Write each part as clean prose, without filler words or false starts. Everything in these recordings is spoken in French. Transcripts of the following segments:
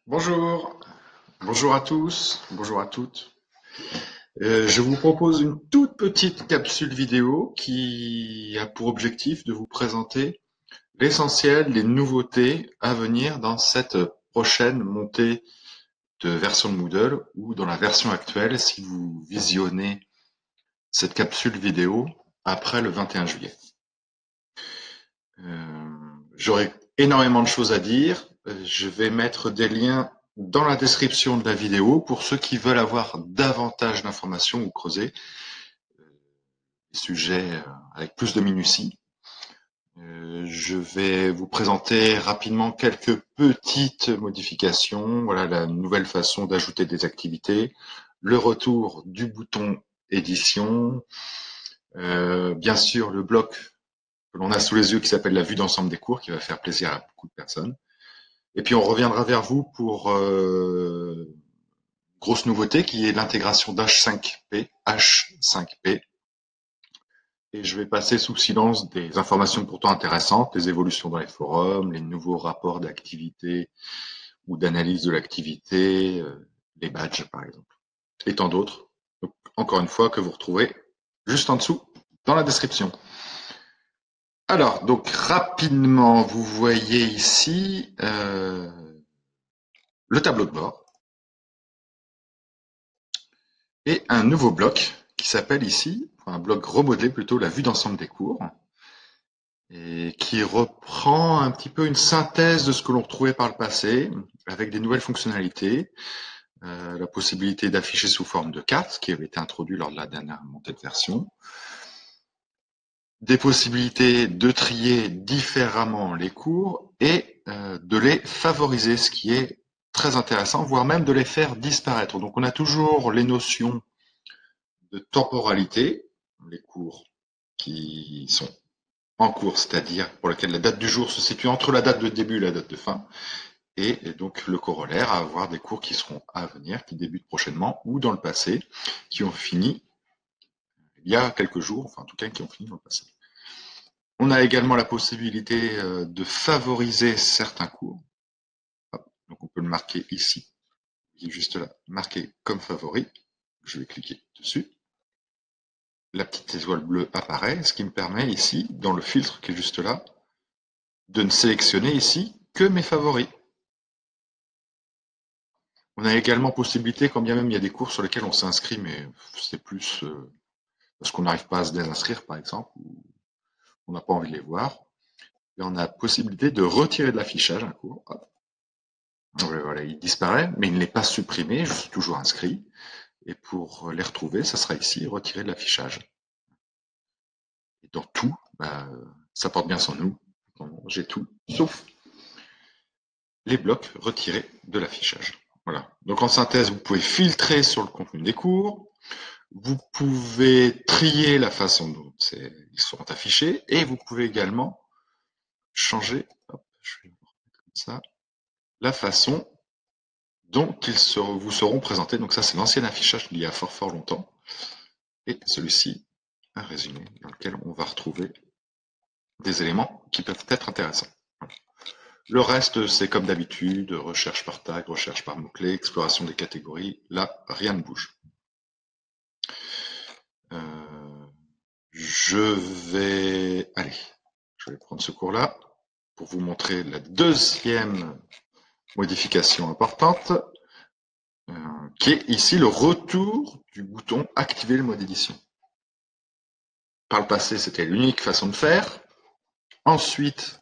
Bonjour, bonjour à tous, bonjour à toutes. Je vous propose une toute petite capsule vidéo qui a pour objectif de vous présenter l'essentiel des nouveautés à venir dans cette prochaine montée de version de Moodle ou dans la version actuelle si vous visionnez cette capsule vidéo après le 21 juillet. J'aurai énormément de choses à dire. Je vais mettre des liens dans la description de la vidéo pour ceux qui veulent avoir davantage d'informations ou creuser les sujets avec plus de minutie. Je vais vous présenter rapidement quelques petites modifications. Voilà la nouvelle façon d'ajouter des activités, le retour du bouton édition, bien sûr le bloc que l'on a sous les yeux qui s'appelle la vue d'ensemble des cours qui va faire plaisir à beaucoup de personnes. Et puis on reviendra vers vous pour grosse nouveauté qui est l'intégration d'H5P, H5P. Et je vais passer sous silence des informations pourtant intéressantes, les évolutions dans les forums, les nouveaux rapports d'activité ou d'analyse de l'activité, les badges par exemple, et tant d'autres. Donc, encore une fois, que vous retrouverez juste en dessous dans la description. Alors, donc rapidement, vous voyez ici le tableau de bord et un nouveau bloc qui s'appelle ici, un bloc remodelé plutôt, la vue d'ensemble des cours, et qui reprend un petit peu une synthèse de ce que l'on retrouvait par le passé, avec des nouvelles fonctionnalités, la possibilité d'afficher sous forme de carte, qui avait été introduit lors de la dernière montée de version, des possibilités de trier différemment les cours et de les favoriser, ce qui est très intéressant, voire même de les faire disparaître. Donc on a toujours les notions de temporalité, les cours qui sont en cours, c'est-à-dire pour lesquels la date du jour se situe entre la date de début et la date de fin, et donc le corollaire à avoir des cours qui seront à venir, qui débutent prochainement ou dans le passé, qui ont fini il y a quelques jours, enfin en tout cas qui ont fini dans le passé. On a également la possibilité de favoriser certains cours. Donc on peut le marquer ici, il est juste là, marqué comme favori. Je vais cliquer dessus. La petite étoile bleue apparaît, ce qui me permet ici, dans le filtre qui est juste là, de ne sélectionner ici que mes favoris. On a également possibilité, quand bien même il y a des cours sur lesquels on s'inscrit, mais c'est plus parce qu'on n'arrive pas à se désinscrire, par exemple, ou on n'a pas envie de les voir. Et on a possibilité de retirer de l'affichage un cours. Hop. Voilà, il disparaît, mais il n'est pas supprimé, je suis toujours inscrit. Et pour les retrouver, ça sera ici, retirer de l'affichage. Et dans tout, ça porte bien son nom. J'ai tout, sauf les blocs retirés de l'affichage. Voilà. Donc en synthèse, vous pouvez filtrer sur le contenu des cours, vous pouvez trier la façon dont ils seront affichés, et vous pouvez également changer, hop, je vais mettre comme ça, la façon dont ils vous seront présentés. Donc ça, c'est l'ancien affichage d'il y a fort longtemps, et celui-ci, un résumé dans lequel on va retrouver des éléments qui peuvent être intéressants. Le reste, c'est comme d'habitude, recherche par tag, recherche par mots-clés, exploration des catégories. Là, rien ne bouge. Je vais prendre ce cours-là pour vous montrer la deuxième modification importante, qui est ici le retour du bouton activer le mode édition. Par le passé, c'était l'unique façon de faire. Ensuite,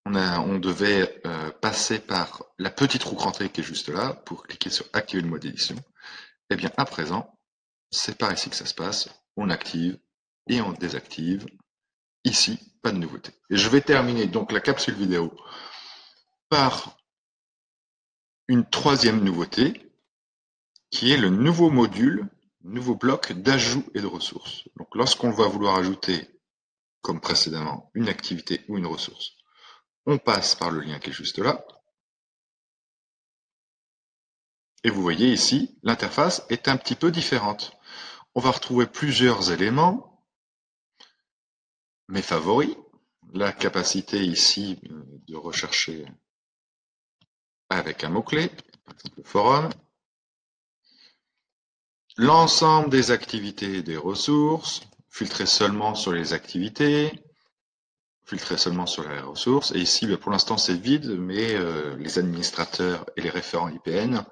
on devait passer par la petite roue crantée qui est juste là pour cliquer sur activer le mode édition. Et bien à présent, c'est par ici que ça se passe. On active et on désactive. Ici, pas de nouveauté. Et je vais terminer donc la capsule vidéo par une troisième nouveauté qui est le nouveau module, nouveau bloc d'ajout et de ressources. Donc lorsqu'on va vouloir ajouter, comme précédemment, une activité ou une ressource, on passe par le lien qui est juste là. Et vous voyez ici, l'interface est un petit peu différente. On va retrouver plusieurs éléments, mes favoris, la capacité ici de rechercher avec un mot-clé, par exemple le forum, l'ensemble des activités et des ressources, filtrer seulement sur les activités, filtrer seulement sur les ressources. Et ici, pour l'instant, c'est vide, mais les administrateurs et les référents IPN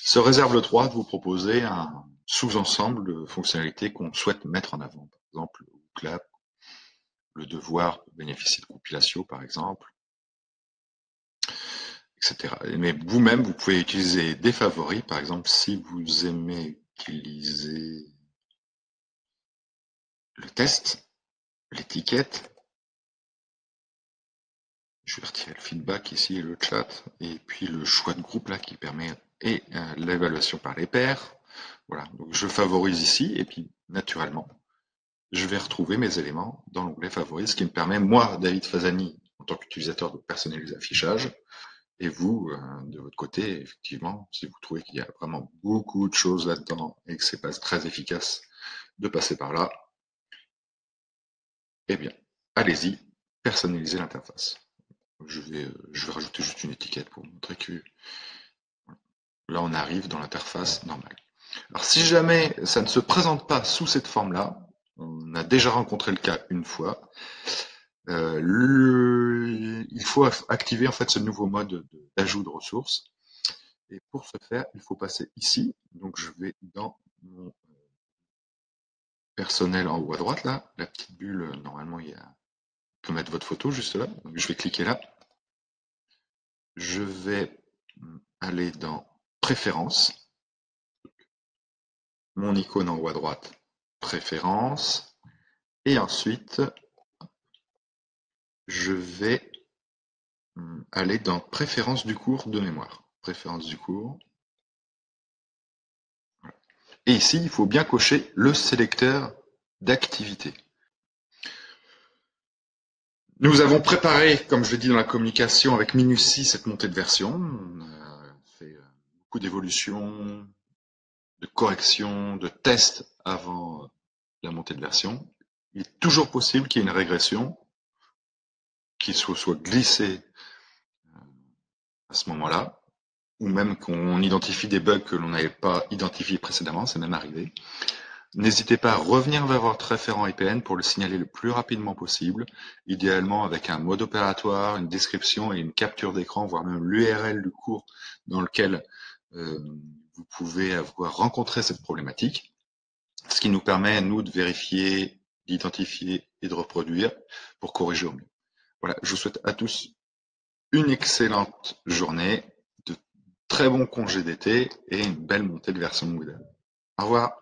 se réservent le droit de vous proposer un sous-ensemble de fonctionnalités qu'on souhaite mettre en avant. Par exemple, le CLAP, le devoir bénéficier de compilation, par exemple, etc. Mais vous-même, vous pouvez utiliser des favoris. Par exemple, si vous aimez utiliser le test, l'étiquette, je vais retirer le feedback ici et le chat, et puis le choix de groupe là qui permet et l'évaluation par les pairs. Voilà, donc je favorise ici, et puis naturellement, je vais retrouver mes éléments dans l'onglet favoris, ce qui me permet, moi, David Fazani, en tant qu'utilisateur, de personnaliser l'affichage, et vous, de votre côté, effectivement, si vous trouvez qu'il y a vraiment beaucoup de choses là-dedans et que c'est pas très efficace de passer par là, eh bien, allez-y, personnalisez l'interface. Je vais rajouter juste une étiquette pour montrer que là, on arrive dans l'interface normale. Alors, si jamais ça ne se présente pas sous cette forme-là, on a déjà rencontré le cas une fois, il faut activer en fait ce nouveau mode d'ajout de ressources. Et pour ce faire, il faut passer ici. Donc, je vais dans mon personnel en haut à droite, là, la petite bulle, normalement, on peut mettre votre photo juste là. Donc, je vais cliquer là. Je vais aller dans Préférences. Mon icône en haut à droite, Préférences. Et ensuite, je vais aller dans Préférences du cours de mémoire. Préférences du cours. Et ici, il faut bien cocher le sélecteur d'activité. Nous avons préparé, comme je l'ai dit dans la communication, avec minutie cette montée de version. On a fait beaucoup d'évolutions, de corrections, de tests avant la montée de version. Il est toujours possible qu'il y ait une régression, qu'il soit glissé à ce moment-là, ou même qu'on identifie des bugs que l'on n'avait pas identifiés précédemment, c'est même arrivé. N'hésitez pas à revenir vers votre référent IPN pour le signaler le plus rapidement possible, idéalement avec un mode opératoire, une description et une capture d'écran, voire même l'URL du cours dans lequel vous pouvez avoir rencontré cette problématique, ce qui nous permet, nous, de vérifier, d'identifier et de reproduire pour corriger au mieux. Voilà, je vous souhaite à tous une excellente journée, de très bons congés d'été et une belle montée de version Moodle. Au revoir.